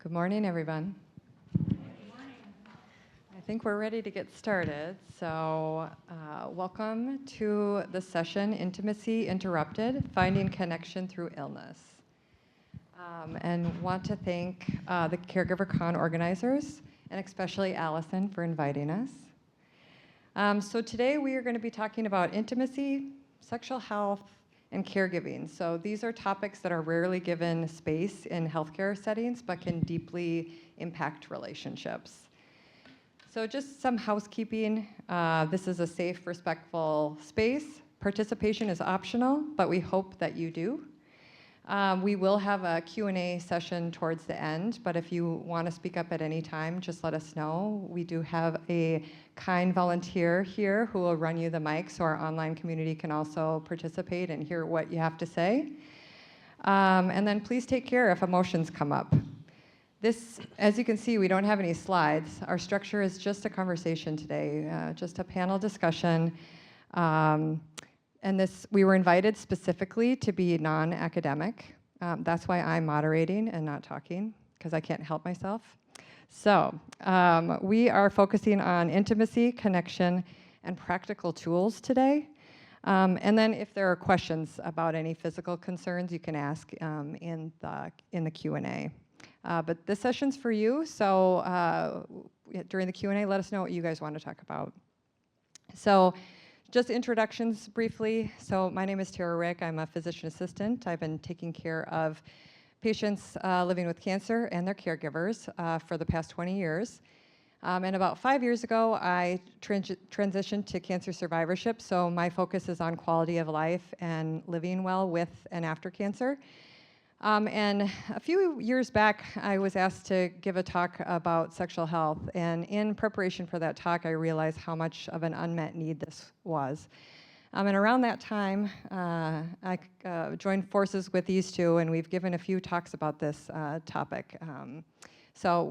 Good morning, everyone. I think we're ready to get started. So welcome to the session, Intimacy Interrupted, Finding Connection Through Illness. And want to thank the Caregiver Con organizers, and especially Allison for inviting us. So today we are going to be talking about intimacy, sexual health, and caregiving. So these are topics that are rarely given space in healthcare settings, but can deeply impact relationships. So just some housekeeping. This is a safe, respectful space. Participation is optional, but we hope that you do. We will have a Q&A session towards the end, but if you want to speak up at any time, just let us know. We do have a kind volunteer here who will run you the mic, so our online community can also participate and hear what you have to say. And then please take care if emotions come up. This, as you can see, we don't have any slides. Our structure is just a conversation today, just a panel discussion. And this, we were invited specifically to be non-academic. That's why I'm moderating and not talking, because I can't help myself. So we are focusing on intimacy, connection, and practical tools today. And then if there are questions about any physical concerns, you can ask in the Q&A. But this session's for you, so during the Q&A, let us know what you guys want to talk about. So just introductions briefly. So my name is Tara Rick. I'm a physician assistant. I've been taking care of patients living with cancer and their caregivers for the past 20 years. And about 5 years ago, I transitioned to cancer survivorship. So my focus is on quality of life and living well with and after cancer. And a few years back, I was asked to give a talk about sexual health. And in preparation for that talk, I realized how much of an unmet need this was. And around that time, I joined forces with these two, and we've given a few talks about this topic. So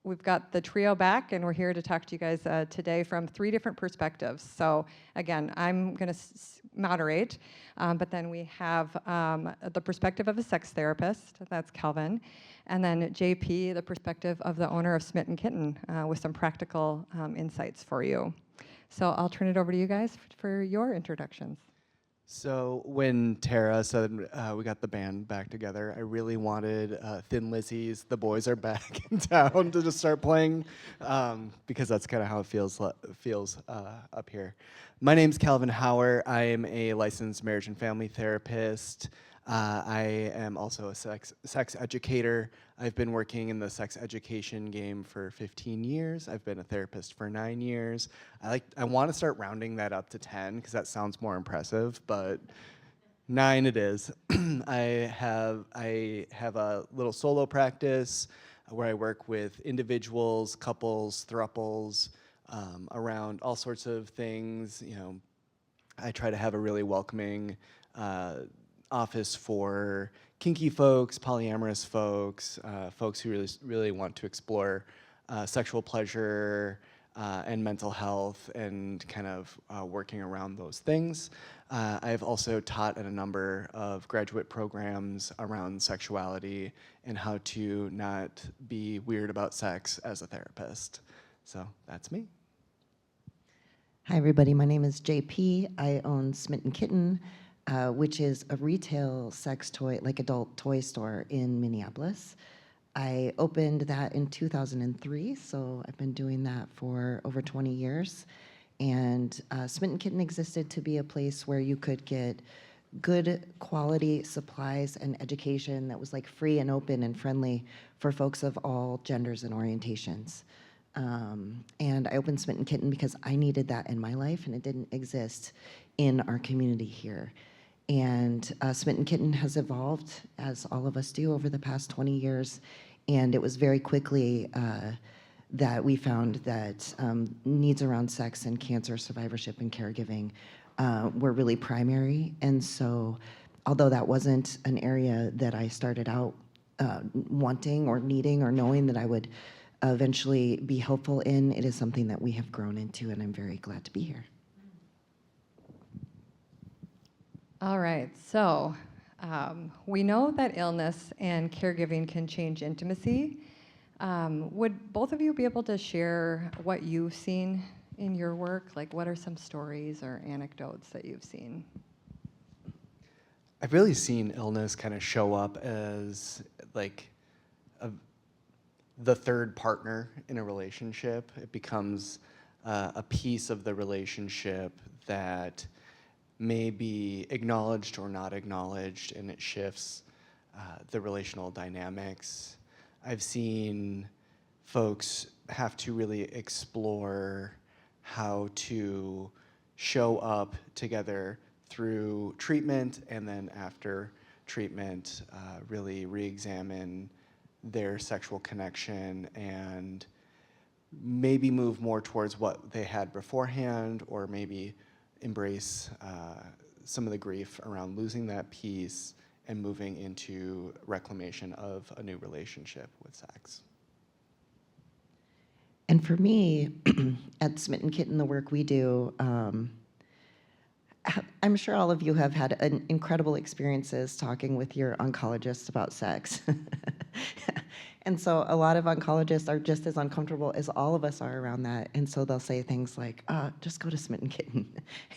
we've got the trio back, and we're here to talk to you guys today from 3 different perspectives. So again, I'm going to moderate, but then we have the perspective of a sex therapist, that's Calvin, and then JP, the perspective of the owner of Smitten, Kitten, with some practical insights for you. So I'll turn it over to you guys for your introductions. So when Tara said we got the band back together, I really wanted Thin Lizzy's "The Boys Are Back in Town" to just start playing, because that's kind of how it feels up here. My name's Calvin Hauer. I am a licensed marriage and family therapist. I am also a sex educator. I've been working in the sex education game for 15 years. I've been a therapist for 9 years. I want to start rounding that up to 10 because that sounds more impressive, but 9 it is. I have a little solo practice where I work with individuals, couples, throuples, around all sorts of things. You know, I try to have a really welcoming office for kinky folks, polyamorous folks, folks who really want to explore sexual pleasure and mental health and kind of working around those things. I've also taught at a number of graduate programs around sexuality and how to not be weird about sex as a therapist. So that's me. Hi, everybody. My name is JP. I own Smitten Kitten, which is a retail sex toy, like adult toy store in Minneapolis. I opened that in 2003, so I've been doing that for over 20 years. And Smitten Kitten existed to be a place where you could get good quality supplies and education that was like free and open and friendly for folks of all genders and orientations. And I opened Smitten Kitten because I needed that in my life, and it didn't exist in our community here. And Smitten Kitten has evolved, as all of us do, over the past 20 years. And it was very quickly that we found that needs around sex and cancer survivorship and caregiving were really primary. And so, although that wasn't an area that I started out wanting or needing or knowing that I would eventually be helpful in, it is something that we have grown into, and I'm very glad to be here. All right, so we know that illness and caregiving can change intimacy, Would both of you be able to share what you've seen in your work? Like, what are some stories or anecdotes that you've seen? I've really seen illness kind of show up as like a, the third partner in a relationship. It becomes a piece of the relationship that may be acknowledged or not acknowledged, and it shifts the relational dynamics. I've seen folks have to really explore how to show up together through treatment, and then after treatment, really re-examine their sexual connection and maybe move more towards what they had beforehand, or maybe embrace some of the grief around losing that piece and moving into reclamation of a new relationship with sex. And for me, at Smitten Kitten, the work we do, I'm sure all of you have had incredible experiences talking with your oncologists about sex. And so a lot of oncologists are just as uncomfortable as all of us are around that. And so they'll say things like, just go to Smitten Kitten.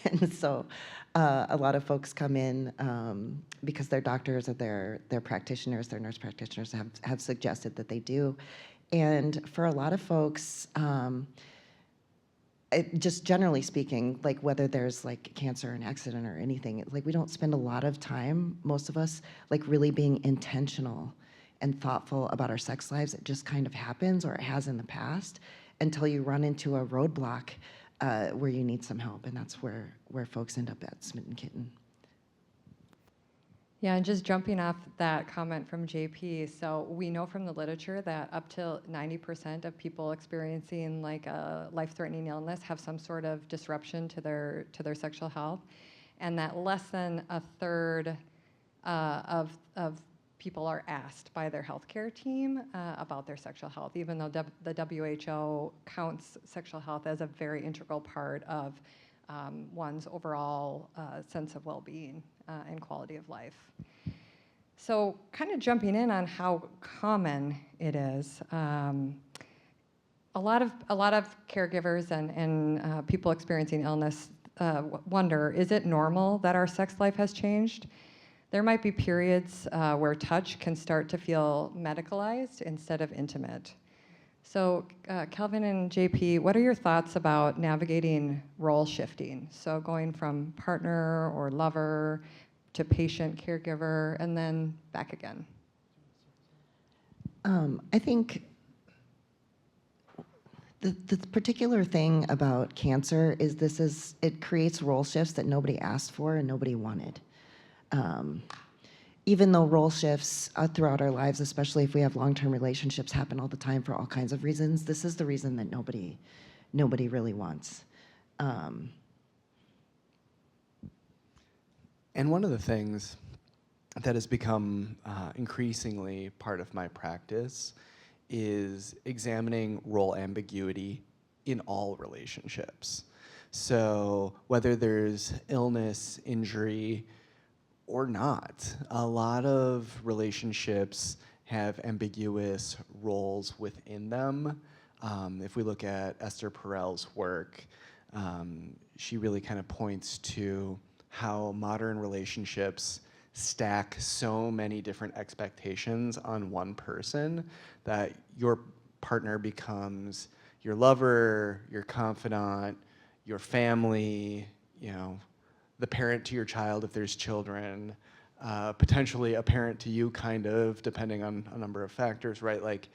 And so a lot of folks come in because their doctors or their practitioners, their nurse practitioners have suggested that they do. And for a lot of folks, just generally speaking, like whether there's like cancer, an accident, or anything, like we don't spend a lot of time, most of us, like really being intentional and thoughtful about our sex lives. It just kind of happens, or it has in the past, until you run into a roadblock where you need some help, and that's where folks end up at Smitten Kitten. Yeah, and just jumping off that comment from JP, so we know from the literature that up to 90% of people experiencing like a life-threatening illness have some sort of disruption to their sexual health, and that less than a third of people are asked by their healthcare team about their sexual health, even though the WHO counts sexual health as a very integral part of one's overall sense of well-being and quality of life. So kind of jumping in on how common it is, a lot of caregivers and people experiencing illness wonder, is it normal that our sex life has changed? There might be periods where touch can start to feel medicalized instead of intimate. So Kelvin and JP, what are your thoughts about navigating role shifting? So going from partner or lover to patient, caregiver, and then back again. I think the particular thing about cancer is it creates role shifts that nobody asked for and nobody wanted. Even though role shifts throughout our lives, especially if we have long-term relationships, happen all the time for all kinds of reasons, this is the reason that nobody really wants. And one of the things that has become increasingly part of my practice is examining role ambiguity in all relationships. So whether there's illness, injury, or not, a lot of relationships have ambiguous roles within them. If we look at Esther Perel's work, she really kind of points to how modern relationships stack so many different expectations on one person that your partner becomes your lover, your confidant, your family, you know, the parent to your child if there's children, potentially a parent to you, kind of, depending on a number of factors, right? Like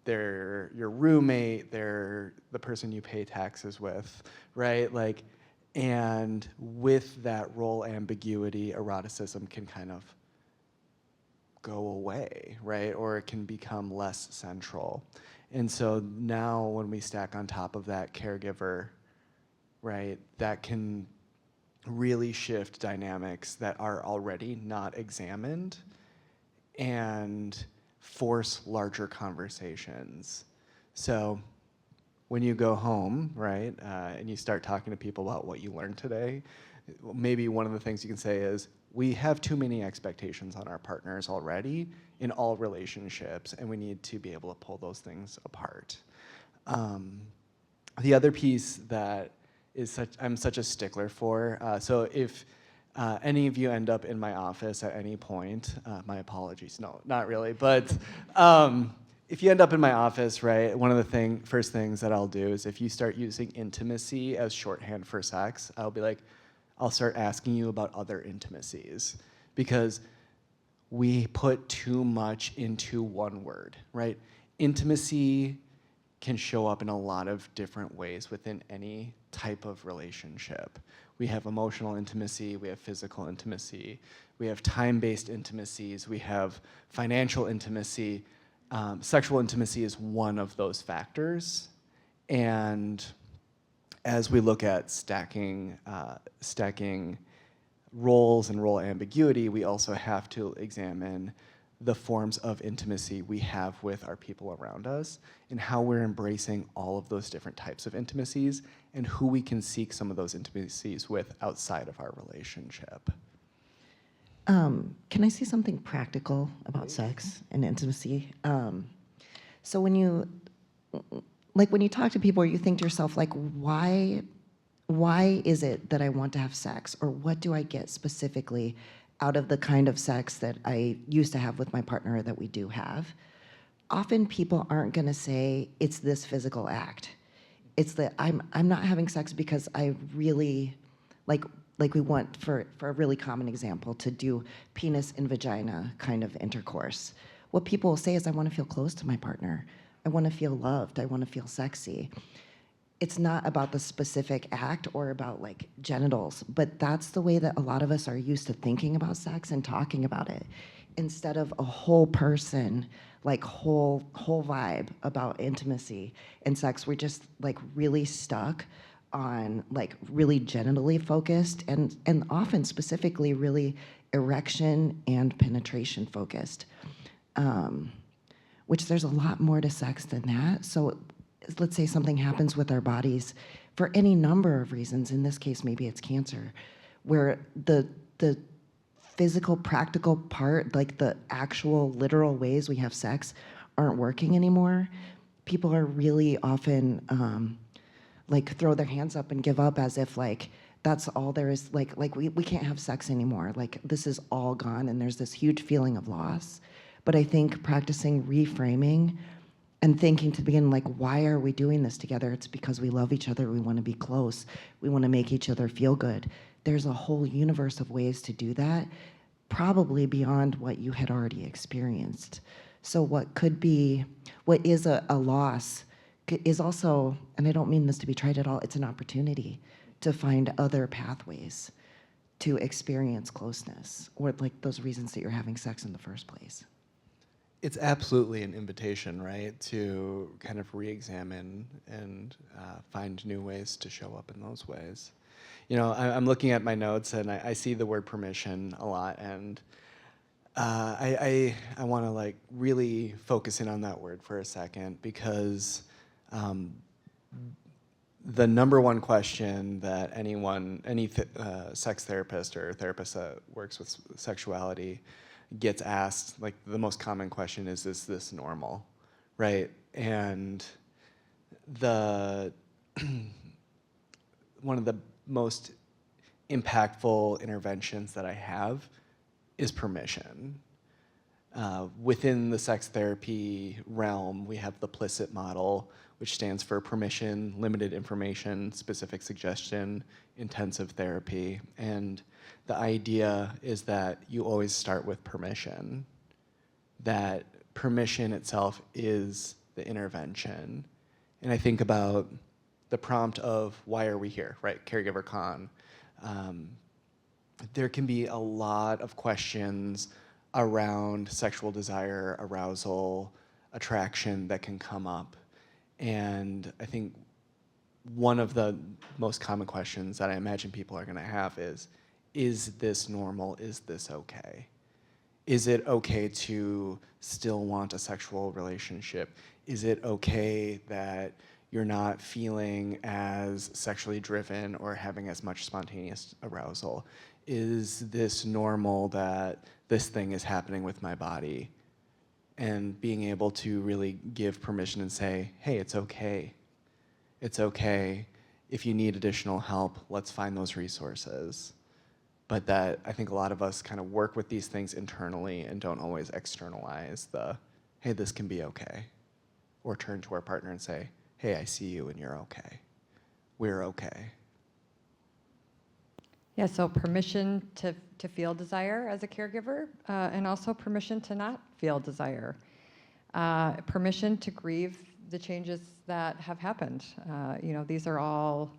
they're your roommate, they're the person you pay taxes with, right? Like, and with that role ambiguity, eroticism can kind of go away, right? Or it can become less central. And so now when we stack on top of that caregiver, right, that can really shift dynamics that are already not examined and force larger conversations. So when you go home, right, and you start talking to people about what you learned today, maybe one of the things you can say is, we have too many expectations on our partners already in all relationships, and we need to be able to pull those things apart. The other piece that I'm such a stickler for, so if any of you end up in my office at any point, my apologies, no, not really, but if you end up in my office, right, one of the first things that I'll do is if you start using intimacy as shorthand for sex, I'll start asking you about other intimacies, because we put too much into one word, right? Intimacy can show up in a lot of different ways within any type of relationship. We have emotional intimacy, we have physical intimacy, we have time-based intimacies, we have financial intimacy. Sexual intimacy is one of those factors. And as we look at stacking roles and role ambiguity, we also have to examine the forms of intimacy we have with our people around us and how we're embracing all of those different types of intimacies and who we can seek some of those intimacies with outside of our relationship. Can I say something practical about sex and intimacy? So when you talk to people, or you think to yourself, like, why is it that I want to have sex? Or what do I get specifically out of the kind of sex that I used to have with my partner or that we do have? Often people aren't gonna say it's this physical act. It's that I'm not having sex because I really, like we want, for a really common example, to do penis and vagina kind of intercourse. What people will say is, I wanna feel close to my partner. I wanna feel loved, I wanna feel sexy. It's not about the specific act or about like genitals, but that's the way that a lot of us are used to thinking about sex and talking about it. Instead of a whole person, like whole vibe about intimacy and sex, we're just like really stuck on like really genitally focused and often specifically really erection and penetration focused, which there's a lot more to sex than that. So let's say something happens with our bodies for any number of reasons. In this case, maybe it's cancer, where the physical, practical part, like the actual literal ways we have sex, aren't working anymore. People are really often like throw their hands up and give up, as if like that's all there is. Like we can't have sex anymore. Like this is all gone, and there's this huge feeling of loss. But I think practicing reframing and thinking to begin, like, why are we doing this together? It's because we love each other, we wanna be close, we wanna make each other feel good. There's a whole universe of ways to do that, probably beyond what you had already experienced. So what is a loss is also, and I don't mean this to be trite at all, it's an opportunity to find other pathways to experience closeness, or like those reasons that you're having sex in the first place. It's absolutely an invitation, right, to kind of re-examine and find new ways to show up in those ways. You know, I'm looking at my notes and I see the word permission a lot, and I want to like really focus in on that word for a second, because the number one question that any sex therapist or therapist that works with sexuality gets asked, like the most common question is this normal, right? And one of the most impactful interventions that I have is permission. Within the sex therapy realm, we have the Pritchett model, which stands for permission, limited information, specific suggestion, intensive therapy. And the idea is that you always start with permission, that permission itself is the intervention. And I think about the prompt of why are we here, right? Caregiver con. There can be a lot of questions around sexual desire, arousal, attraction that can come up. And I think one of the most common questions that I imagine people are gonna have is this normal? Is this okay? Is it okay to still want a sexual relationship? Is it okay that you're not feeling as sexually driven or having as much spontaneous arousal? is this normal that this thing is happening with my body? And being able to really give permission and say, hey, it's okay. It's okay. If you need additional help, let's find those resources. But that I think a lot of us kind of work with these things internally and don't always externalize the, hey, this can be okay. Or turn to our partner and say, hey, I see you and you're okay. We're okay. Yeah, so permission to feel desire as a caregiver, and also permission to not feel desire. Permission to grieve the changes that have happened. These are all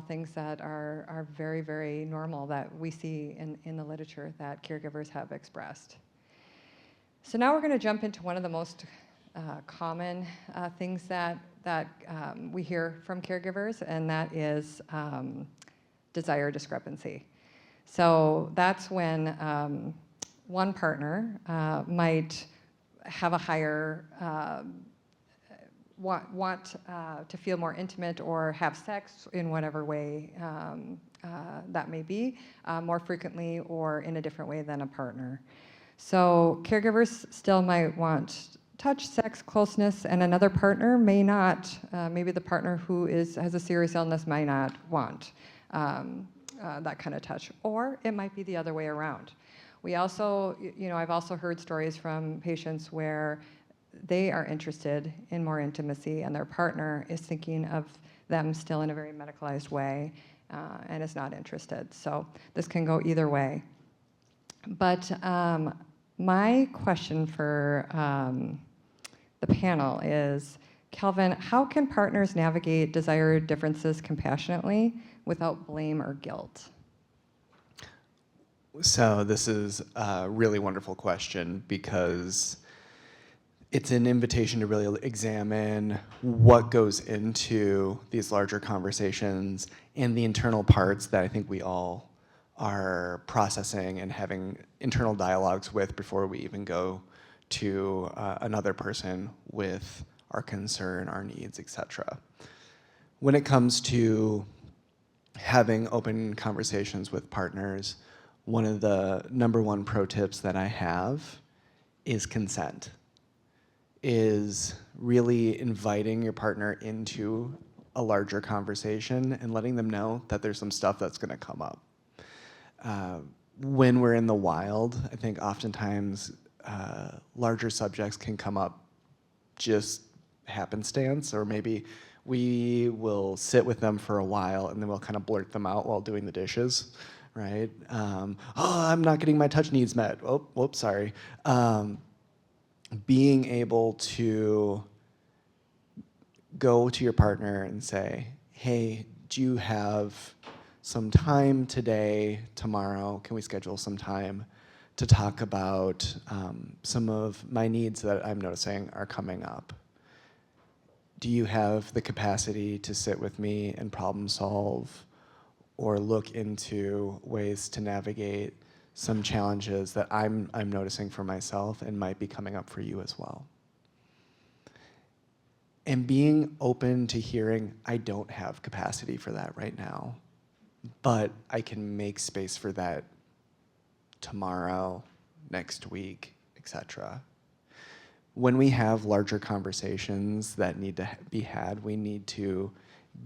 things that are very, very normal that we see in the literature that caregivers have expressed. So now we're going to jump into one of the most common things that we hear from caregivers, and that is desire discrepancy. So that's when one partner might have a higher want to feel more intimate or have sex in whatever way that may be, more frequently or in a different way than a partner. So caregivers still might want touch, sex, closeness, and another partner may not. Maybe the partner who has a serious illness might not want that kind of touch, or it might be the other way around. We also, I've also heard stories from patients where they are interested in more intimacy and their partner is thinking of them still in a very medicalized way and is not interested. So this can go either way. But my question for the panel is, Kelvin, how can partners navigate desire differences compassionately without blame or guilt? So this is a really wonderful question because it's an invitation to really examine what goes into these larger conversations and the internal parts that I think we all are processing and having internal dialogues with before we even go to another person with our concern, our needs, etc. When it comes to having open conversations with partners, one of the #1 pro tips that I have is consent. Is really inviting your partner into a larger conversation and letting them know that there's some stuff that's going to come up. When we're in the wild, I think oftentimes larger subjects can come up just happenstance, or maybe we will sit with them for a while and then we'll kind of blurt them out while doing the dishes, right? Oh, I'm not getting my touch needs met. Oh, whoops, sorry. Being able to go to your partner and say, hey, do you have some time today, tomorrow? Can we schedule some time to talk about some of my needs that I'm noticing are coming up? Do you have the capacity to sit with me and problem solve or look into ways to navigate some challenges that I'm noticing for myself and might be coming up for you as well? And being open to hearing, I don't have capacity for that right now, but I can make space for that tomorrow, next week, etc. When we have larger conversations that need to be had, we need to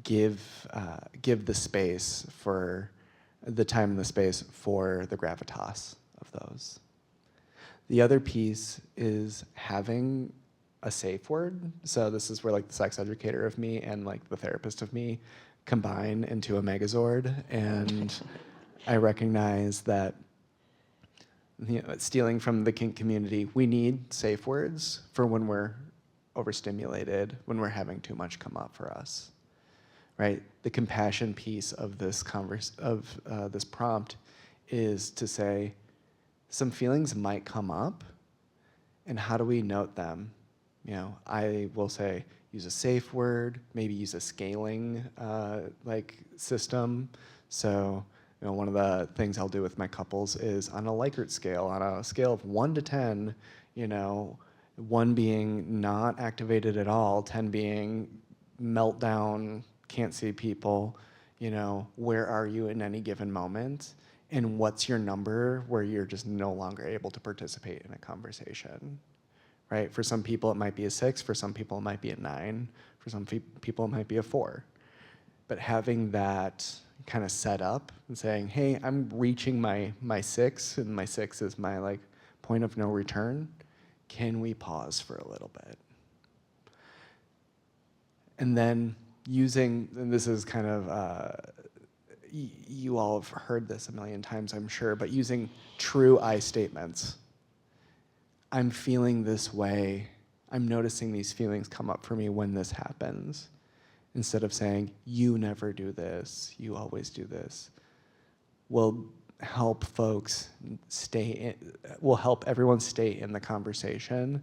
give the space for the time and the space for the gravitas of those. The other piece is having a safe word. So this is where like the sex educator of me and like the therapist of me combine into a megazord. And I recognize that, stealing from the kink community, we need safe words for when we're overstimulated, when we're having too much come up for us. Right? The compassion piece of this this prompt is to say, some feelings might come up, and how do we note them? I will say, use a safe word, maybe use a scaling system. So, one of the things I'll do with my couples is on a Likert scale, on a scale of 1 to 10, 1 being not activated at all, 10 being meltdown, can't see people, where are you in any given moment? and what's your number where you're just no longer able to participate in a conversation, right? For some people, it might be a 6. For some people, it might be a 9. For some people, it might be a 4. But having that kind of set up and saying, hey, I'm reaching my 6, and my 6 is my like point of no return. Can we pause for a little bit? And then using, and this is kind of, you all have heard this a million times, I'm sure, but using true I statements. I'm feeling this way. I'm noticing these feelings come up for me when this happens. Instead of saying, you never do this, you always do this, will help folks will help everyone stay in the conversation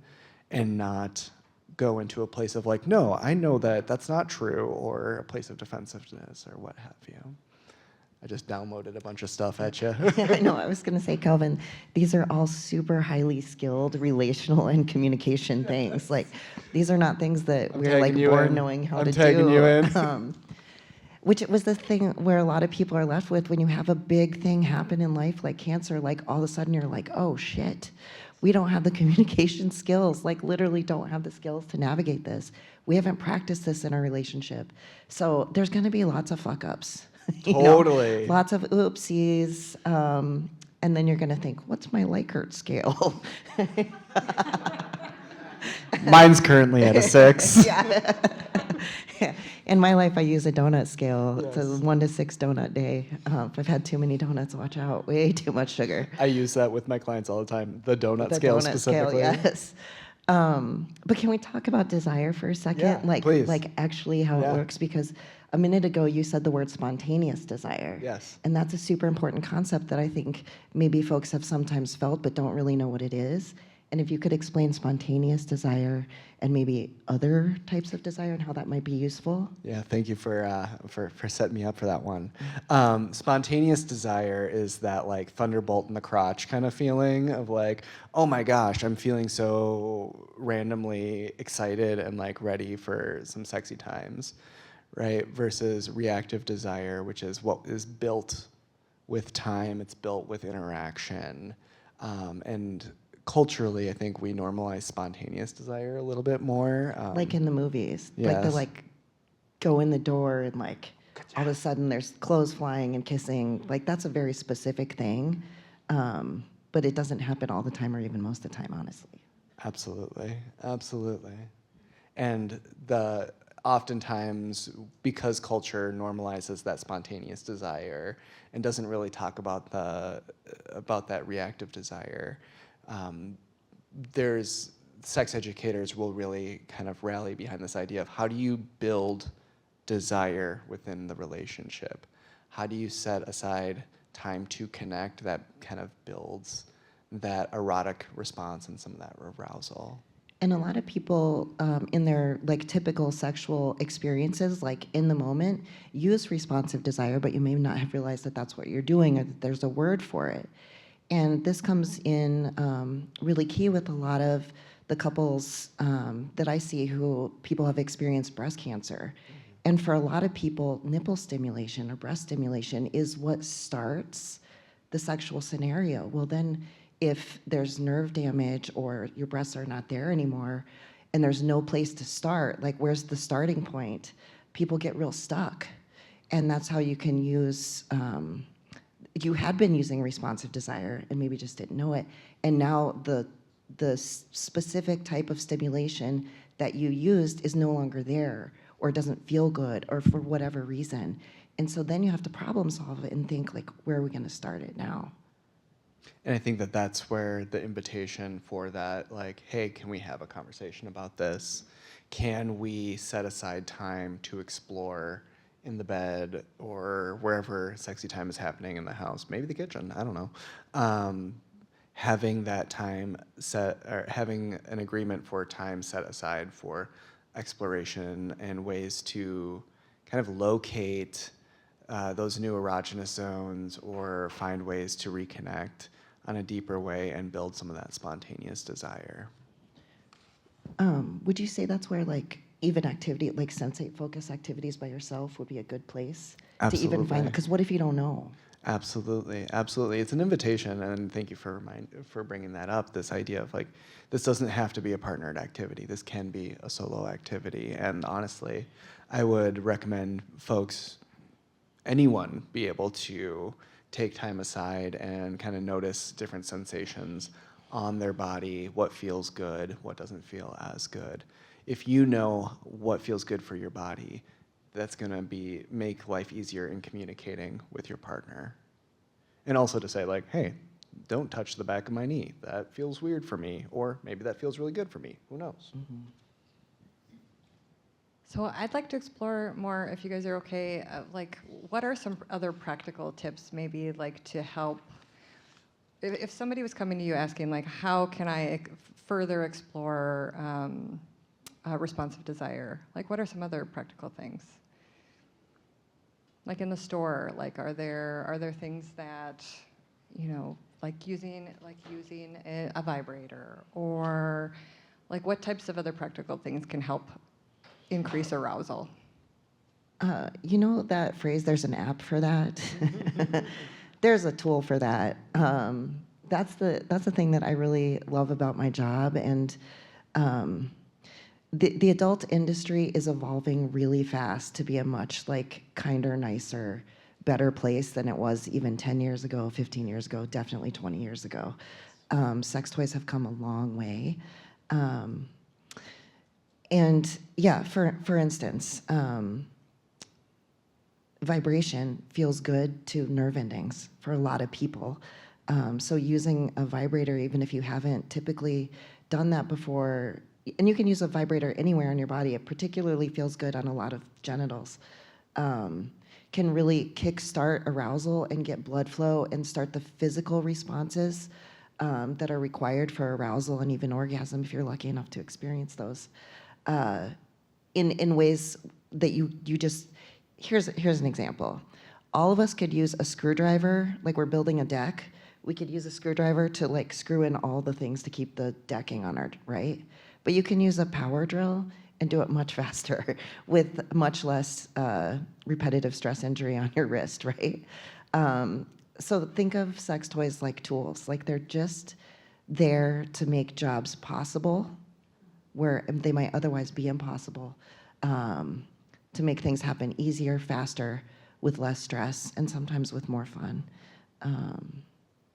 and not go into a place of like, no, I know that that's not true, or a place of defensiveness or what have you. I just downloaded a bunch of stuff at you. I know, I was going to say, Kelvin, these are all super highly skilled relational and communication things. Like, these are not things that we're like born knowing how to do. I'm tagging you in. Which was the thing where a lot of people are left with when you have a big thing happen in life, like cancer, like all of a sudden you're like, oh shit, we don't have the communication skills, like literally don't have the skills to navigate this. We haven't practiced this in our relationship. So there's going to be lots of fuck ups. Totally. Lots of oopsies. And then you're going to think, what's my Likert scale? Mine's currently at a 6. Yeah. In my life, I use a donut scale. Yes. It's a 1 to 6 donut day. If I've had too many donuts, watch out. Way too much sugar. I use that with my clients all the time, the donut The scale donut specifically. scale, yes. But can we talk about desire for a second? Yeah, like, please. like actually how Yeah. it works? Because a minute ago you said the word spontaneous desire. Yes. And that's a super important concept that I think maybe folks have sometimes felt but don't really know what it is. And if you could explain spontaneous desire and maybe other types of desire and how that might be useful. Yeah, thank you for setting me up for that one. Spontaneous desire is that like thunderbolt in the crotch kind of feeling of like, oh my gosh, I'm feeling so randomly excited and like ready for some sexy times, right? Versus reactive desire, which is what is built with time, it's built with interaction, and culturally, I think we normalize spontaneous desire a little bit more. Like in the movies. Like the yes. like go in the door and like all of a sudden there's clothes flying and kissing. Like that's a very specific thing. But it doesn't happen all the time or even most of the time, honestly. Absolutely, absolutely. And oftentimes, because culture normalizes that spontaneous desire and doesn't really talk about that reactive desire, there's sex educators will really kind of rally behind this idea of how do you build desire within the relationship? How do you set aside time to connect that kind of builds that erotic response and some of that arousal? And a lot of people in their like typical sexual experiences, like in the moment, use responsive desire, but you may not have realized that that's what you're doing or that there's a word for it. And this comes in really key with a lot of the couples that I see who people have experienced breast cancer. And for a lot of people, nipple stimulation or breast stimulation is what starts the sexual scenario. Well, then if there's nerve damage or your breasts are not there anymore and there's no place to start, like where's the starting point? People get real stuck. And that's how you can use you had been using responsive desire and maybe just didn't know it. And now the specific type of stimulation that you used is no longer there or doesn't feel good or for whatever reason. And so then you have to problem solve it and think like, where are we going to start it now? And I think that that's where the invitation for that, like, hey, can we have a conversation about this? Can we set aside time to explore in the bed or wherever sexy time is happening in the house, maybe the kitchen, I don't know. Having that time set, or having an agreement for time set aside for exploration and ways to kind of locate those new erogenous zones or find ways to reconnect on a deeper way and build some of that spontaneous desire. Would you say that's where like even activity, like sensate focus activities by yourself would be a good place to even find it? Because what if you don't know? Absolutely, absolutely. It's an invitation, and thank you for bringing that up. This idea of like, this doesn't have to be a partnered activity. This can be a solo activity. And honestly, I would recommend folks, anyone, be able to take time aside and kind of notice different sensations on their body, what feels good, what doesn't feel as good. If you know what feels good for your body, that's going to make life easier in communicating with your partner. And also to say like, hey, don't touch the back of my knee. That feels weird for me. Or maybe that feels really good for me. Who knows? Mm-hmm. So I'd like to explore more, if you guys are okay, like what are some other practical tips maybe like to help, if somebody was coming to you asking like, how can I further explore responsive desire? Like what are some other practical things? Like in the store, like are there things that, like using a vibrator, or like what types of other practical things can help increase arousal? You know that phrase, there's an app for that? There's a tool for that. That's the thing that I really love about my job. And the adult industry is evolving really fast to be a much like kinder, nicer, better place than it was even 10 years ago, 15 years ago, definitely 20 years ago. Sex toys have come a long way. And yeah, for instance, vibration feels good to nerve endings for a lot of people. So using a vibrator, even if you haven't typically done that before, and you can use a vibrator anywhere on your body, it particularly feels good on a lot of genitals, can really kickstart arousal and get blood flow and start the physical responses that are required for arousal and even orgasm if you're lucky enough to experience those. In ways that you just, here's an example. All of us could use a screwdriver, like we're building a deck. We could use a screwdriver to like screw in all the things to keep the decking on our, right? But you can use a power drill and do it much faster with much less repetitive stress injury on your wrist, right? So think of sex toys like tools, like they're just there to make jobs possible where they might otherwise be impossible, to make things happen easier, faster, with less stress, and sometimes with more fun.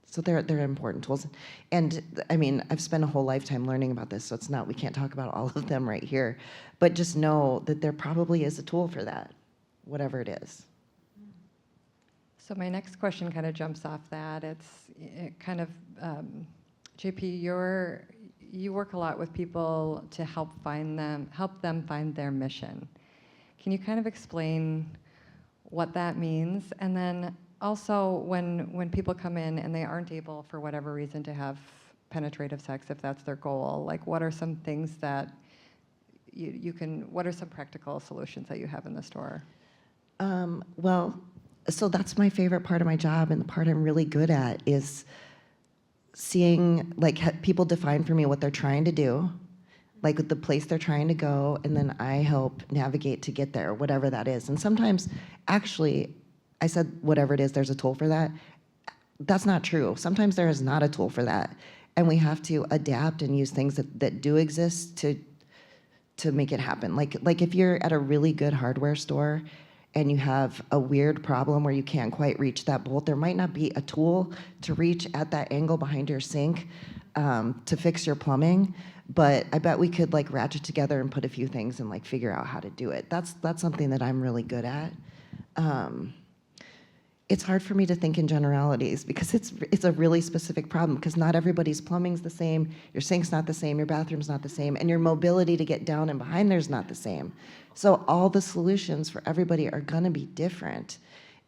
So they're important tools. And I mean, I've spent a whole lifetime learning about this, so it's not, we can't talk about all of them right here, but just know that there probably is a tool for that, whatever it is. So my next question kind of jumps off that. It kind of, JP, you work a lot with people to help them find their mission. Can you kind of explain what that means? And then also when people come in and they aren't able for whatever reason to have penetrative sex, if that's their goal, like what are some things that what are some practical solutions that you have in the store? Well, so that's my favorite part of my job, and the part I'm really good at is seeing like people define for me what they're trying to do, like the place they're trying to go, and then I help navigate to get there, whatever that is. And sometimes, actually, I said whatever it is, there's a tool for that. That's not true. Sometimes there is not a tool for that, and we have to adapt and use things that do exist to make it happen. Like if you're at a really good hardware store and you have a weird problem where you can't quite reach that bolt, there might not be a tool to reach at that angle behind your sink to fix your plumbing, but I bet we could like ratchet together and put a few things and like figure out how to do it. That's something that I'm really good at. It's hard for me to think in generalities because it's a really specific problem, because not everybody's plumbing's the same, your sink's not the same, your bathroom's not the same, and your mobility to get down and behind there's not the same. So all the solutions for everybody are gonna be different.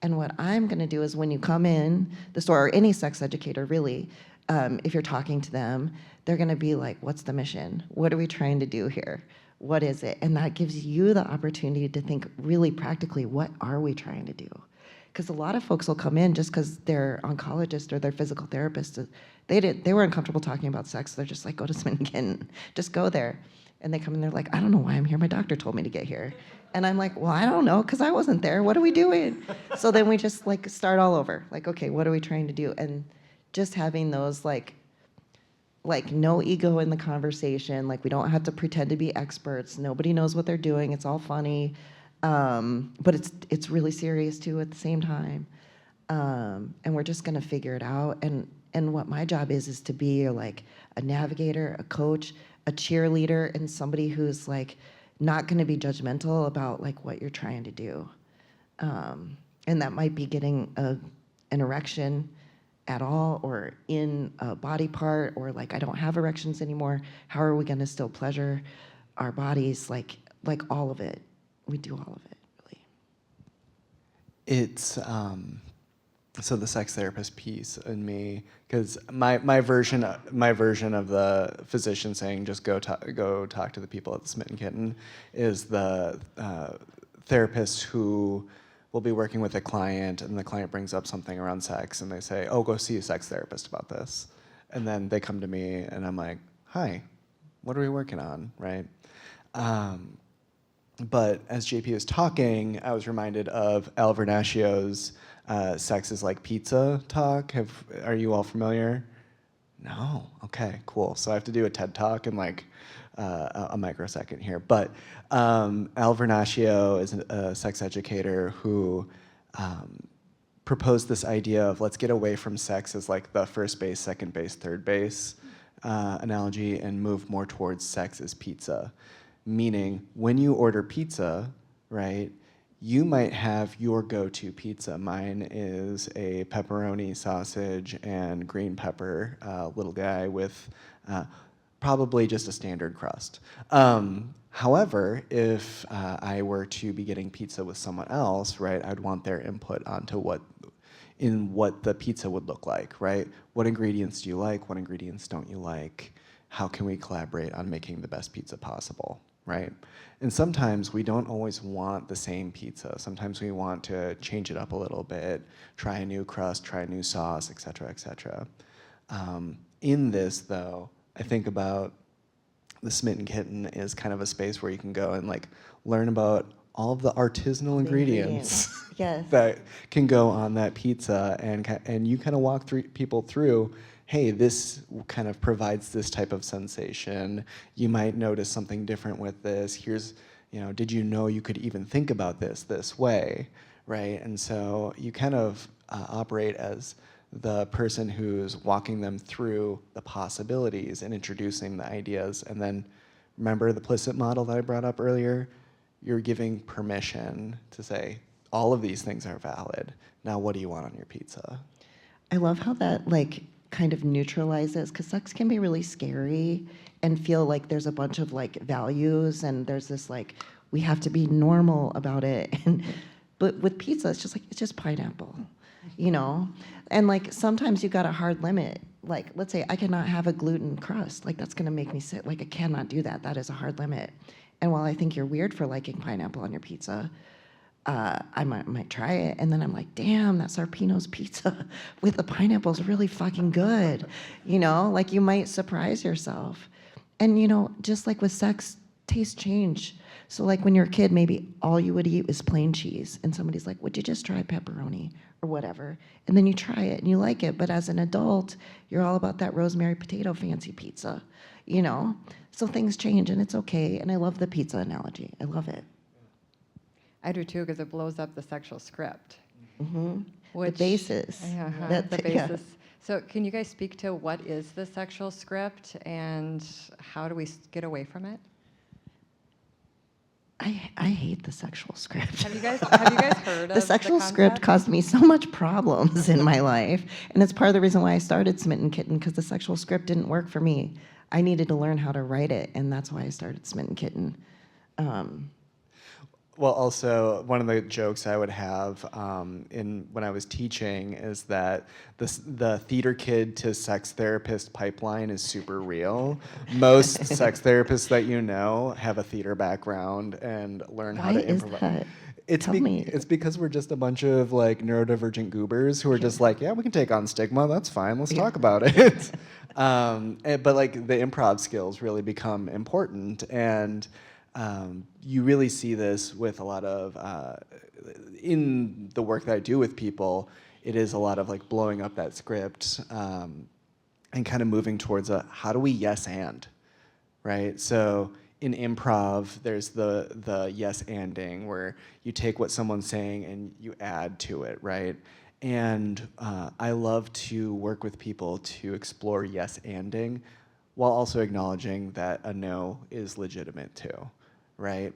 And what I'm gonna do is when you come in the store, or any sex educator really, if you're talking to them, they're gonna be like, what's the mission? What are we trying to do here? What is it? And that gives you the opportunity to think really practically, what are we trying to do? Because a lot of folks will come in just because their oncologist or their physical therapist, they were uncomfortable talking about sex. So they're just like, go to Smitten, Kitten, just go there. And they come and they're like, I don't know why I'm here. My doctor told me to get here. And I'm like, well, I don't know, because I wasn't there. What are we doing? So then we just like start all over. Like, okay, what are we trying to do? And just having those like no ego in the conversation. Like we don't have to pretend to be experts. Nobody knows what they're doing. It's all funny. But it's really serious too at the same time. And we're just gonna figure it out. And what my job is to be like a navigator, a coach, a cheerleader, and somebody who's like not gonna be judgmental about like what you're trying to do. And that might be getting an erection at all, or in a body part, or like I don't have erections anymore. How are we gonna still pleasure our bodies? Like all of it. We do all of it, really. It's so the sex therapist piece in me, because my version of the physician saying just go talk to the people at the Smitten Kitten is the therapist who will be working with a client, and the client brings up something around sex, and they say, oh, go see a sex therapist about this. And then they come to me, and I'm like, hi, what are we working on, right? But as JP was talking, I was reminded of Al Vernaccio's sex is like pizza talk. Are you all familiar? No? Okay, cool. So I have to do a TED talk in like a microsecond here. But Al Vernaccio is a sex educator who proposed this idea of let's get away from sex as like the first base, second base, third base analogy, and move more towards sex as pizza. Meaning, when you order pizza, right, you might have your go-to pizza. Mine is a pepperoni sausage and green pepper little guy with probably just a standard crust. However, if I were to be getting pizza with someone else, right, I'd want their input onto what the pizza would look like, right? What ingredients do you like? What ingredients don't you like? How can we collaborate on making the best pizza possible, right? And sometimes we don't always want the same pizza. Sometimes we want to change it up a little bit, try a new crust, try a new sauce, et cetera, et cetera. In this, though, I think about the Smitten Kitten is kind of a space where you can go and like learn about all of the artisanal ingredients Yes. that can go on that pizza, and you kind of walk people through, hey, this kind of provides this type of sensation. You might notice something different with this. Here's, did you know you could even think about this way, right? And so you kind of operate as the person who's walking them through the possibilities and introducing the ideas. And then remember the Pritchett model that I brought up earlier? You're giving permission to say, all of these things are valid. Now what do you want on your pizza? I love how that like kind of neutralizes, because sex can be really scary and feel like there's a bunch of like values, and there's this like, we have to be normal about it. But with pizza, it's just pineapple, And like sometimes you got a hard limit. Like let's say I cannot have a gluten crust. Like that's gonna make me sick. Like I cannot do that. That is a hard limit. And while I think you're weird for liking pineapple on your pizza, I might try it, and then I'm like, damn, that Sarpino's pizza with the pineapple is really fucking good. Like you might surprise yourself. And just like with sex, tastes change. So like when you're a kid, maybe all you would eat is plain cheese, and somebody's like, would you just try pepperoni or whatever? And then you try it and you like it, but as an adult, you're all about that rosemary potato fancy pizza, So things change, and it's okay, and I love the pizza analogy. I love it. I do too, because it blows up the sexual script. Mm-hmm. Which, the basis. The basis. So can you guys speak to what is the sexual script, and how do we get away from it? I hate the sexual script. Have you guys heard of the sexual script caused me so much problems in my life, and it's part of the reason why I started Smitten Kitten, because the sexual script didn't work for me. I needed to learn how to write it, and that's why I started Smitten Kitten. Well, also, one of the jokes I would have when I was teaching is that the theater kid to sex therapist pipeline is super real. Most sex therapists that have a theater background and learn how to improvise. Why is that? It's Tell me. it's because we're just a bunch of like neurodivergent goobers who are just like, yeah, we can take on stigma. That's fine. Let's talk about it. But like the improv skills really become important, and you really see this with a lot of in the work that I do with people. It is a lot of like blowing up that script and kind of moving towards a how do we yes and, right? So in improv, there's the yes anding where you take what someone's saying and you add to it, right? And I love to work with people to explore yes anding while also acknowledging that a no is legitimate too, right?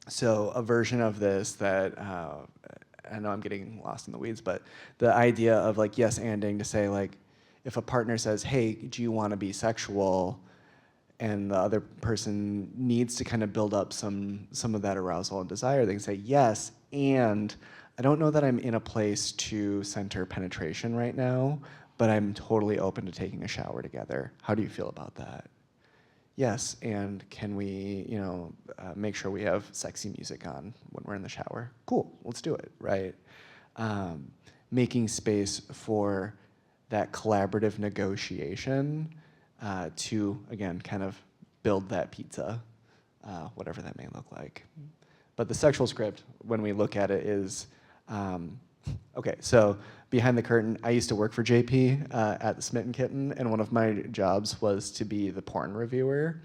So a version of this that I know I'm getting lost in the weeds, but the idea of like yes anding to say like, if a partner says, hey, do you want to be sexual? And the other person needs to kind of build up some of that arousal and desire, they can say yes, and I don't know that I'm in a place to center penetration right now, but I'm totally open to taking a shower together. How do you feel about that? Yes, and can we, make sure we have sexy music on when we're in the shower? Cool, let's do it, right? Making space for that collaborative negotiation to, again, kind of build that pizza, whatever that may look like. But the sexual script, when we look at it, is, okay, so behind the curtain, I used to work for JP at the Smitten Kitten, and one of my jobs was to be the porn reviewer,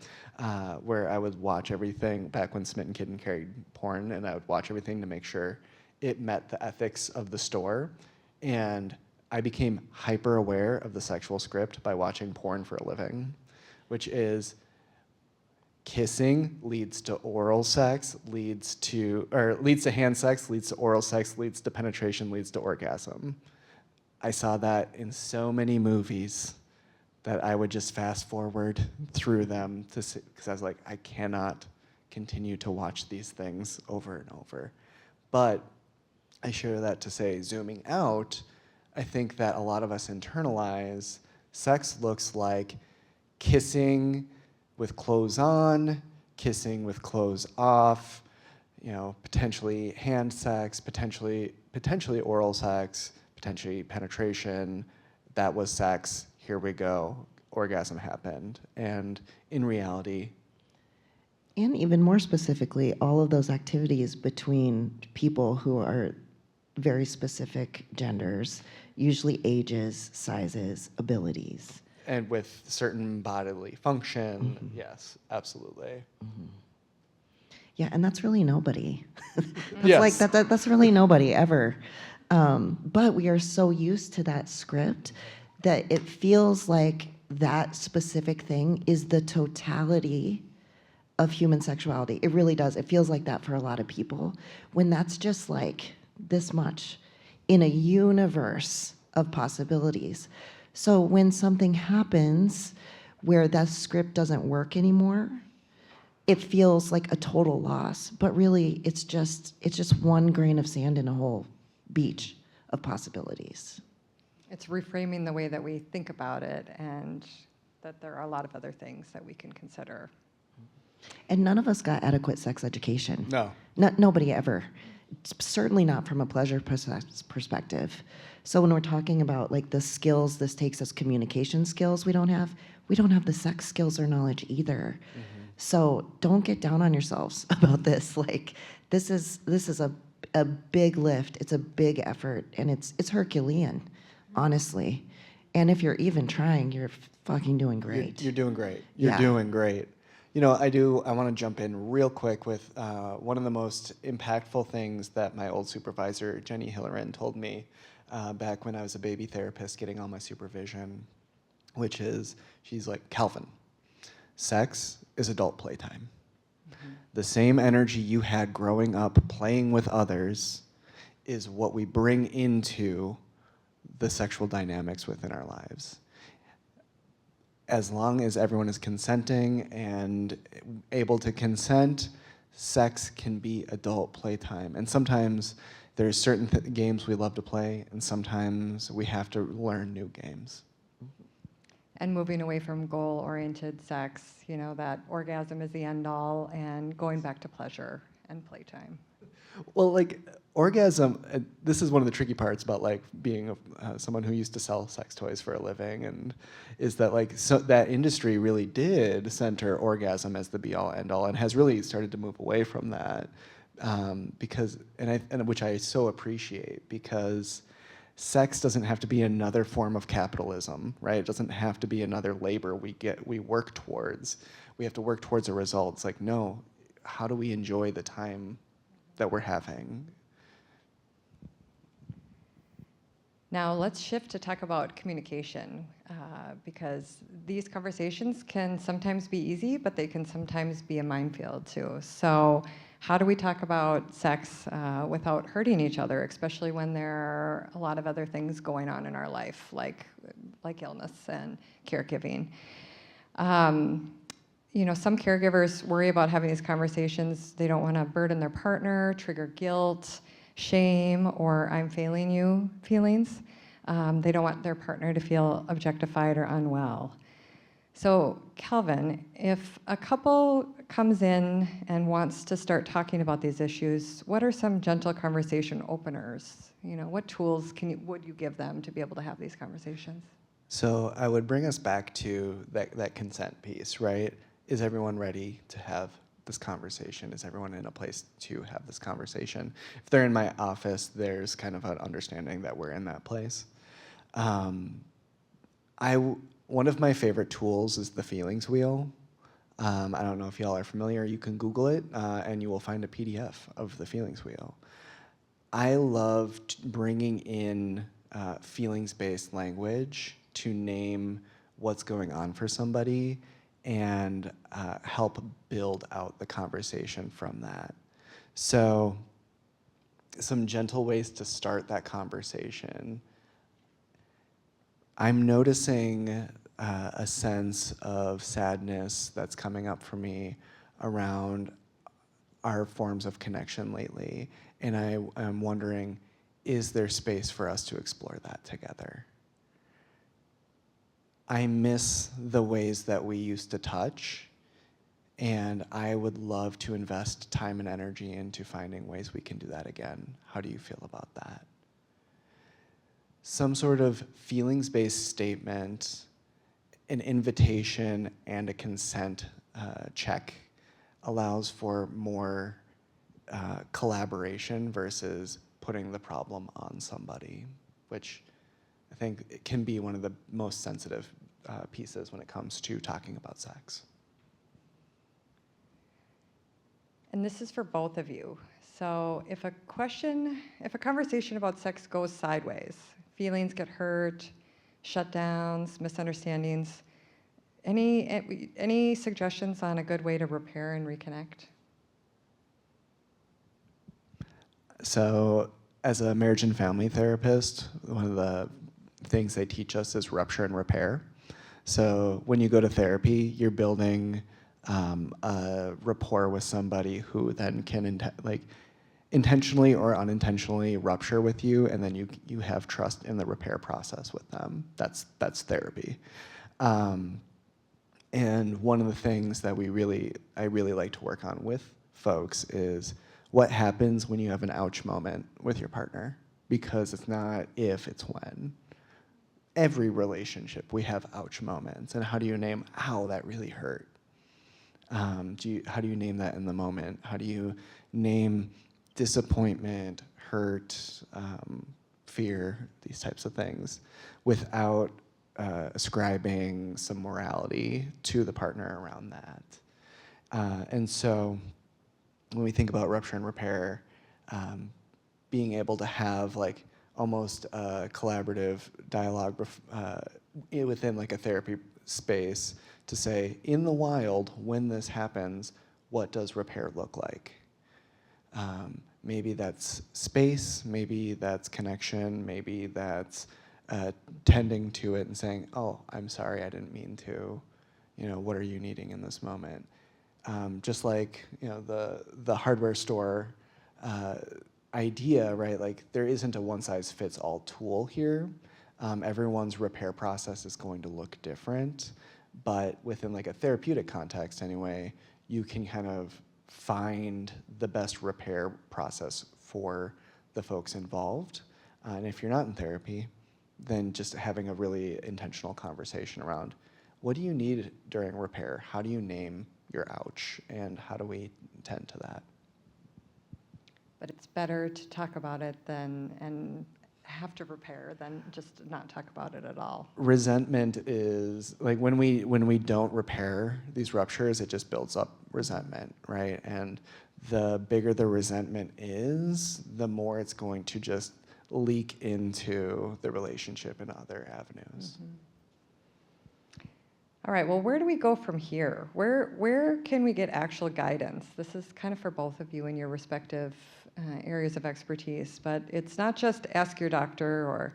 where I would watch everything, back when Smitten Kitten carried porn, and I would watch everything to make sure it met the ethics of the store. And I became hyper aware of the sexual script by watching porn for a living, which is kissing leads to oral sex, leads to hand sex, leads to oral sex, leads to penetration, leads to orgasm. I saw that in so many movies that I would just fast forward through them because I was like, I cannot continue to watch these things over and over. But I share that to say, zooming out, I think that a lot of us internalize sex looks like kissing with clothes on, kissing with clothes off, potentially hand sex, potentially oral sex, potentially penetration. That was sex. Here we go. Orgasm happened. And in reality, And even more specifically, all of those activities between people who are very specific genders, usually ages, sizes, abilities. and with certain bodily function, yes, absolutely. Yeah, and that's really nobody. That's Yes. like that's really nobody ever. But we are so used to that script that it feels like that specific thing is the totality of human sexuality. It really does. It feels like that for a lot of people, when that's just like this much in a universe of possibilities. So when something happens where that script doesn't work anymore, it feels like a total loss. But really, it's just one grain of sand in a whole beach of possibilities. It's reframing the way that we think about it, and that there are a lot of other things that we can consider. And none of us got adequate sex education. No. Nobody ever. Certainly not from a pleasure perspective. So when we're talking about like the skills this takes us, communication skills we don't have the sex skills or knowledge either. So don't get down on yourselves about this. Like this is a big lift. It's a big effort, and it's Herculean, honestly. And if you're even trying, you're fucking doing great. You're doing great. You're Yeah. doing great. I want to jump in real quick with one of the most impactful things that my old supervisor, Jenny Hillerin, told me back when I was a baby therapist getting all my supervision, which is, she's like, Calvin, sex is adult playtime. The same energy you had growing up playing with others is what we bring into the sexual dynamics within our lives. As long as everyone is consenting and able to consent, sex can be adult playtime. And sometimes there's certain games we love to play, and sometimes we have to learn new games. And moving away from goal-oriented sex, that orgasm is the end all, and going back to pleasure and playtime. Well, like orgasm, this is one of the tricky parts about like being someone who used to sell sex toys for a living, and is that like so that industry really did center orgasm as the be all end all, and has really started to move away from that because and which I so appreciate, because sex doesn't have to be another form of capitalism, right? It doesn't have to be another labor we work towards. We have to work towards a result. It's like, no, how do we enjoy the time that we're having? Now let's shift to talk about communication, because these conversations can sometimes be easy, but they can sometimes be a minefield too. So how do we talk about sex without hurting each other, especially when there are a lot of other things going on in our life, like illness and caregiving? Some caregivers worry about having these conversations. They don't want to burden their partner, trigger guilt, shame, or I'm failing you feelings. They don't want their partner to feel objectified or unwell. So, Calvin, if a couple comes in and wants to start talking about these issues, what are some gentle conversation openers? What tools would you give them to be able to have these conversations? So I would bring us back to that consent piece, right? Is everyone ready to have this conversation? Is everyone in a place to have this conversation? If they're in my office, there's kind of an understanding that we're in that place. One of my favorite tools is the feelings wheel. I don't know if y'all are familiar. You can Google it, and you will find a PDF of the feelings wheel. I loved bringing in feelings-based language to name what's going on for somebody and help build out the conversation from that. So some gentle ways to start that conversation. I'm noticing a sense of sadness that's coming up for me around our forms of connection lately. And I'm wondering, is there space for us to explore that together? I miss the ways that we used to touch, and I would love to invest time and energy into finding ways we can do that again. How do you feel about that? Some sort of feelings-based statement, an invitation, and a consent check allows for more collaboration versus putting the problem on somebody, which I think it can be one of the most sensitive pieces when it comes to talking about sex. And this is for both of you. So if a conversation about sex goes sideways, feelings get hurt, shutdowns, misunderstandings, any suggestions on a good way to repair and reconnect? So as a marriage and family therapist, one of the things they teach us is rupture and repair. So when you go to therapy, you're building a rapport with somebody who then can intentionally or unintentionally rupture with you, and then you have trust in the repair process with them. That's therapy. And one of the things that I really like to work on with folks is what happens when you have an ouch moment with your partner, because it's not if, it's when. Every relationship, we have ouch moments, and how do you name, ow, that really hurt? How do you name that in the moment? How do you name disappointment, hurt, fear, these types of things, without ascribing some morality to the partner around that? And so when we think about rupture and repair, being able to have almost a collaborative dialogue within a therapy space to say, in the wild, when this happens, what does repair look like? Maybe that's space, maybe that's connection, maybe that's tending to it and saying, oh, I'm sorry, I didn't mean to. What are you needing in this moment? Just like the hardware store idea, right? There isn't a one-size-fits-all tool here. Everyone's repair process is going to look different, but within a therapeutic context anyway, you can kind of find the best repair process for the folks involved. And if you're not in therapy, then just having a really intentional conversation around what do you need during repair? How do you name your ouch? And how do we tend to that? But it's better to talk about it and have to repair than just not talk about it at all. Resentment is like when we don't repair these ruptures, it just builds up resentment, right? And the bigger the resentment is, the more it's going to just leak into the relationship and other avenues. Mm-hmm. All right, well, where do we go from here? Where can we get actual guidance? This is kind of for both of you in your respective areas of expertise, but it's not just ask your doctor or,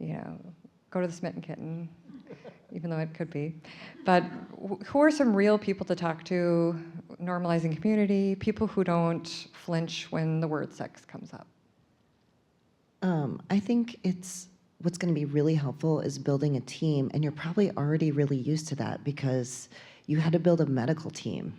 go to the Smitten Kitten, even though it could be. But who are some real people to talk to, normalizing community, people who don't flinch when the word sex comes up? I think what's going to be really helpful is building a team, and you're probably already really used to that because you had to build a medical team.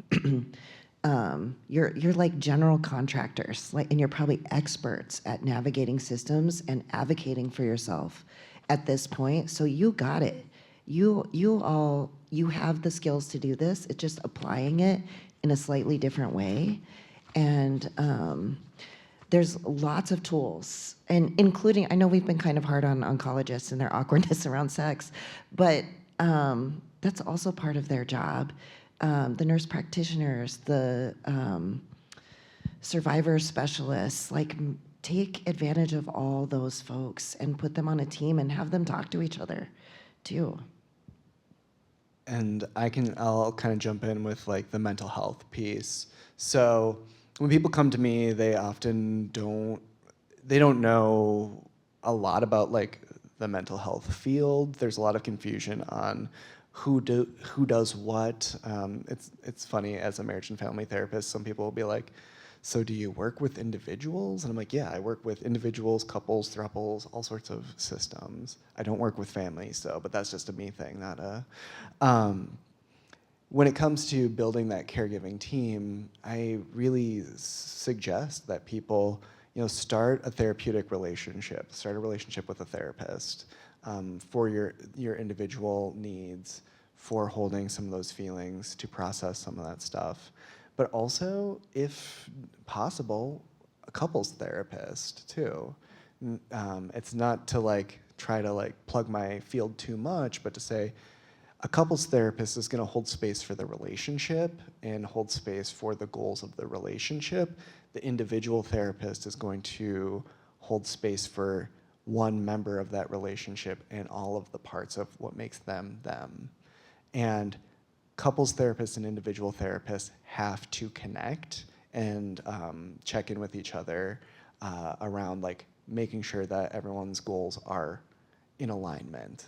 You're like general contractors, and you're probably experts at navigating systems and advocating for yourself at this point. So you got it. You have the skills to do this. It's just applying it in a slightly different way, and there's lots of tools, and including, I know we've been kind of hard on oncologists and their awkwardness around sex, but that's also part of their job. The nurse practitioners, the survivor specialists, take advantage of all those folks and put them on a team and have them talk to each other too. And I'll kind of jump in with the mental health piece. So when people come to me, they often don't know a lot about the mental health field. There's a lot of confusion on who does what. It's funny, as a marriage and family therapist, some people will be like, so do you work with individuals? And I'm like, yeah, I work with individuals, couples, throuples, all sorts of systems. I don't work with families, but that's just a me thing, not a... When it comes to building that caregiving team, I really suggest that people, start a therapeutic relationship, start a relationship with a therapist for your individual needs, for holding some of those feelings, to process some of that stuff. But also, if possible, a couples therapist too. It's not to try to plug my field too much, but to say, a couples therapist is going to hold space for the relationship and hold space for the goals of the relationship. The individual therapist is going to hold space for one member of that relationship and all of the parts of what makes them them. And couples therapists and individual therapists have to connect and check in with each other around making sure that everyone's goals are in alignment,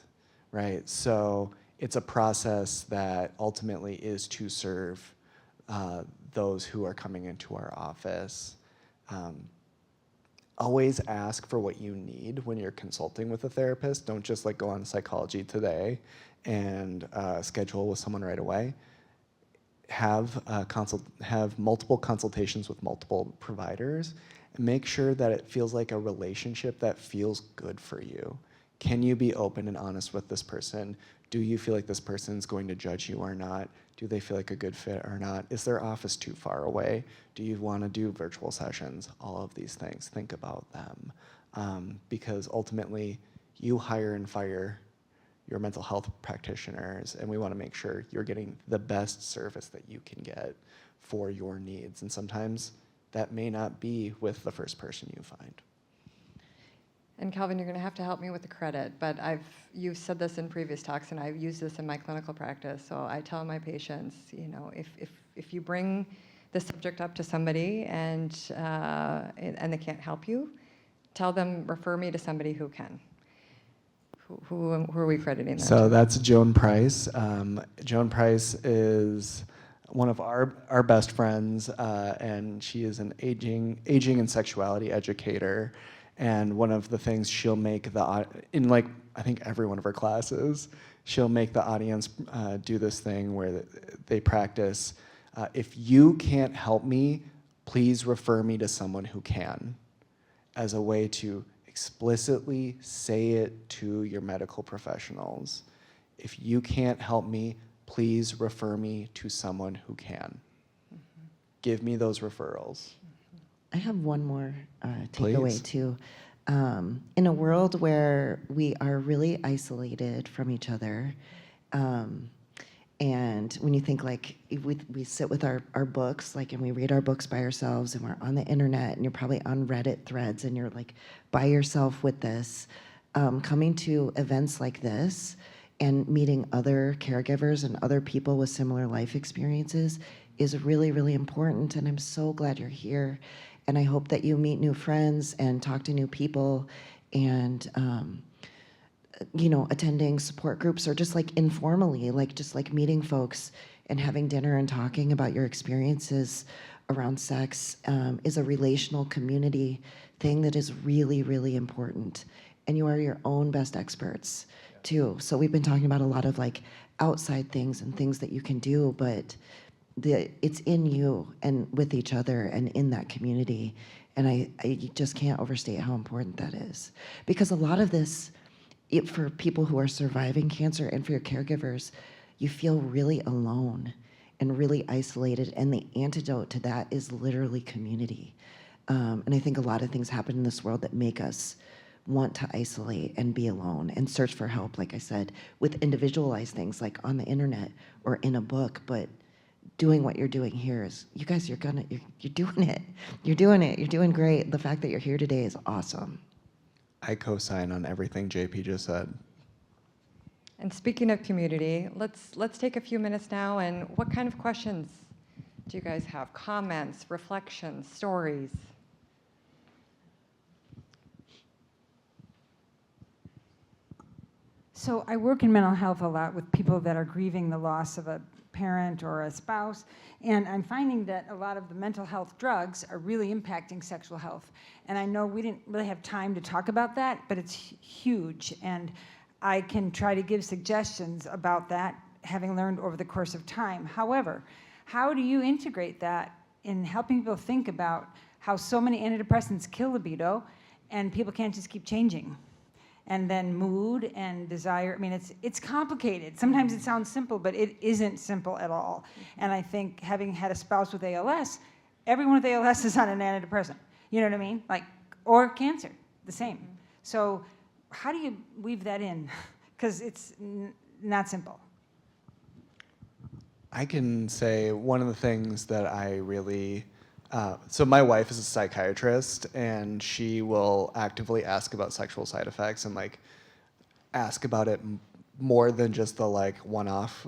right? So it's a process that ultimately is to serve those who are coming into our office. Always ask for what you need when you're consulting with a therapist. Don't just go on Psychology Today and schedule with someone right away. Have multiple consultations with multiple providers, and make sure that it feels like a relationship that feels good for you. Can you be open and honest with this person? Do you feel like this person's going to judge you or not? Do they feel like a good fit or not? Is their office too far away? Do you want to do virtual sessions? All of these things, think about them. Because ultimately, you hire and fire your mental health practitioners, and we want to make sure you're getting the best service that you can get for your needs. And sometimes that may not be with the first person you find. And Calvin, you're going to have to help me with the credit, but you've said this in previous talks, and I've used this in my clinical practice. So I tell my patients, if you bring the subject up to somebody and they can't help you, tell them, refer me to somebody who can. Who are we crediting that So to? that's Joan Price. Joan Price is one of our best friends, and she is an aging and sexuality educator. And one of the things she'll make in I think every one of her classes, she'll make the audience do this thing where they practice If you can't help me, please refer me to someone who can, as a way to explicitly say it to your medical professionals. If you can't help me, please refer me to someone who can. Give me those referrals. I have one more Please. takeaway too. In a world where we are really isolated from each other, and when you think like we sit with our books, like, and we read our books by ourselves, and we're on the internet, and you're probably on Reddit threads, and you're like by yourself with this, coming to events like this and meeting other caregivers and other people with similar life experiences is really, really important. And I'm so glad you're here. And I hope that you meet new friends and talk to new people, and attending support groups, or just like informally, like just like meeting folks and having dinner and talking about your experiences around sex is a relational community thing that is really, really important. And you are your own best experts too. So we've been talking about a lot of like outside things and things that you can do, but it's in you and with each other and in that community. And I just can't overstate how important that is. Because a lot of this, for people who are surviving cancer and for your caregivers, you feel really alone and really isolated. And the antidote to that is literally community. And I think a lot of things happen in this world that make us want to isolate and be alone and search for help, like I said, with individualized things like on the internet or in a book. But doing what you're doing here is, you guys, you're doing it. You're doing it. You're doing great. The fact that you're here today is awesome. I co-sign on everything JP just said. And speaking of community, let's take a few minutes now, and what kind of questions do you guys have? Comments, reflections, stories? So I work in mental health a lot with people that are grieving the loss of a parent or a spouse, and I'm finding that a lot of the mental health drugs are really impacting sexual health. And I know we didn't really have time to talk about that, but it's huge, and I can try to give suggestions about that, having learned over the course of time. However, how do you integrate that in helping people think about how so many antidepressants kill libido, and people can't just keep changing? And then mood and desire. I mean, it's complicated. Sometimes it sounds simple, but it isn't simple at all. And I think having had a spouse with ALS, everyone with ALS is on an antidepressant. You know what I mean? Like, or cancer, the same. So how do you weave that in? Because it's not simple. I can say one of the things that I really, so my wife is a psychiatrist, and she will actively ask about sexual side effects and like ask about it more than just the like one-off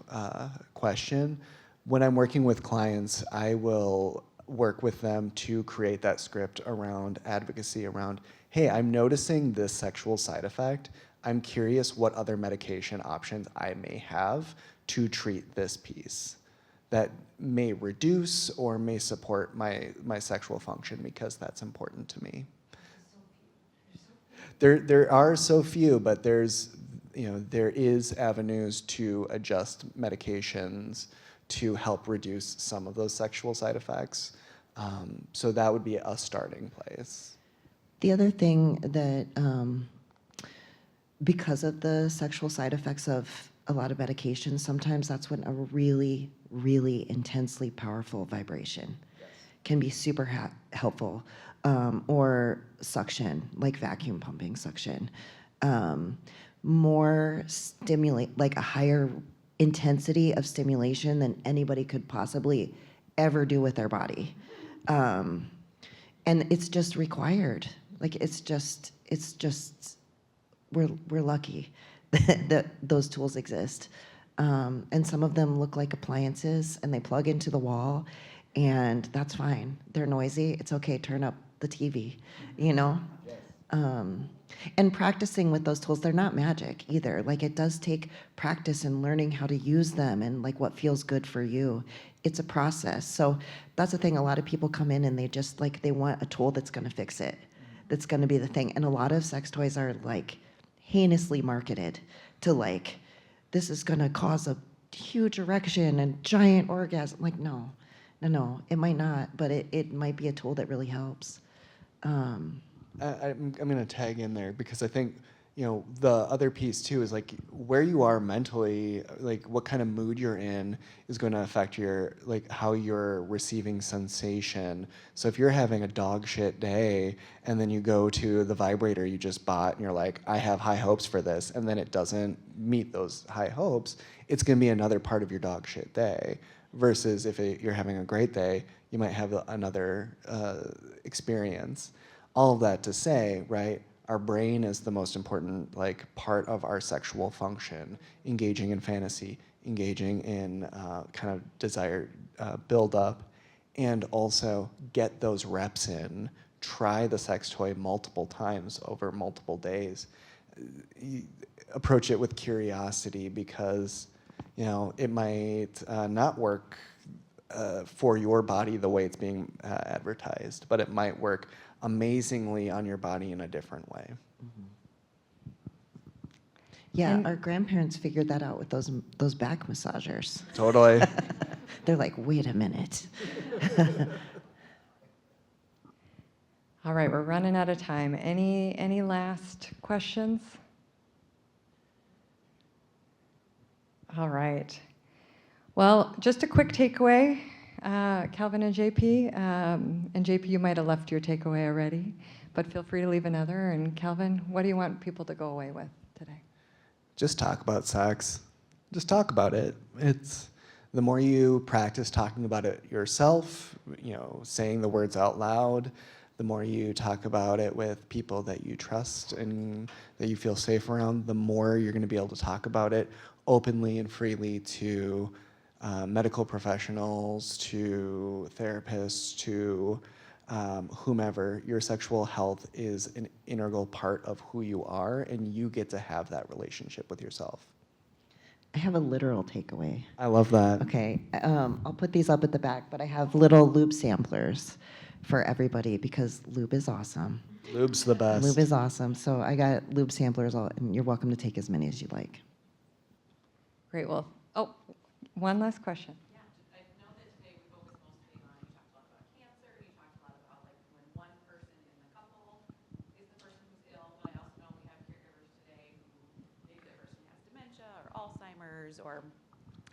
question. When I'm working with clients, I will work with them to create that script around advocacy, around, hey, I'm noticing this sexual side effect. I'm curious what other medication options I may have to treat this piece that may reduce or may support my sexual function, because that's important to me. There are so few, but there is avenues to adjust medications to help reduce some of those sexual side effects. So that would be a starting place. The other thing that, because of the sexual side effects of a lot of medications, sometimes that's when a really, really intensely powerful vibration can be super helpful, or suction, like vacuum pumping suction. More stimulate, like a higher intensity of stimulation than anybody could possibly ever do with their body. And it's just required. Like, it's just, we're lucky that those tools exist. And some of them look like appliances, and they plug into the wall, and that's fine. They're noisy. It's okay. Turn up the TV, you know? Yes. And practicing with those tools, they're not magic either. Like, it does take practice and learning how to use them and like what feels good for you. It's a process. So that's the thing. A lot of people come in and they just like, they want a tool that's going to fix it, that's going to be the thing. And a lot of sex toys are like heinously marketed to like, this is going to cause a huge erection and giant orgasm. Like, no, No, it might not, but it might be a tool that really helps. I'm going to tag in there because I think, you know, the other piece too is like where you are mentally, like what kind of mood you're in is going to affect your, like how you're receiving sensation. So if you're having a dog shit day and then you go to the vibrator you just bought and you're like, I have high hopes for this, and then it doesn't meet those high hopes, it's going to be another part of your dog shit day. Versus if you're having a great day, you might have another experience. All of that to say, right, our brain is the most important like part of our sexual function, engaging in fantasy, engaging in kind of desire build up, and also get those reps in, try the sex toy multiple times over multiple days. Approach it with curiosity because, you know, it might not work for your body the way it's being advertised, but it might work amazingly on your body in a different way. Yeah, And- our grandparents figured that out with those back massagers. Totally. They're like, wait a minute. All right, we're running out of time. Any last questions? All right. Well, just a quick takeaway, Calvin and JP. And JP, you might have left your takeaway already, but feel free to leave another. And Calvin, what do you want people to go away with today? Just talk about sex. Just talk about it. It's the more you practice talking about it yourself, you know, saying the words out loud, the more you talk about it with people that you trust and that you feel safe around, the more you're going to be able to talk about it openly and freely to medical professionals, to therapists, to whomever. Your sexual health is an integral part of who you are, and you get to have that relationship with yourself. I have a literal takeaway. I love that. Okay, I'll put these up at the back, but I have little lube samplers for everybody because lube is awesome. Lube's the best. Lube is awesome. So I got lube samplers, and you're welcome to take as many as you like. Great. Well, oh, one last question. Yeah, I know that today we focused mostly on, you talked a lot about cancer, you talked a lot about like when one person in the couple is the person who's ill, but I also know we have caregivers today who maybe the person has dementia or Alzheimer's or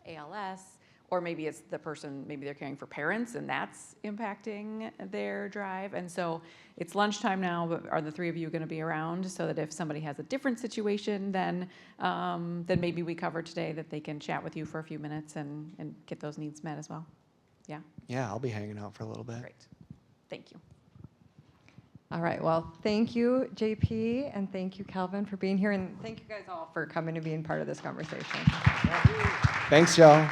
ALS, or maybe it's the person, maybe they're caring for parents and that's impacting their drive. And so it's lunchtime now, but are the three of you going to be around so that if somebody has a different situation than maybe we covered today, that they can chat with you for a few minutes and get those needs met as well? Yeah? Yeah, I'll be hanging out for a little bit. Great. Thank you. All right. Well, thank you, JP, and thank you, Calvin, for being here. And thank you guys all for coming and being part of this conversation. Thanks, y'all.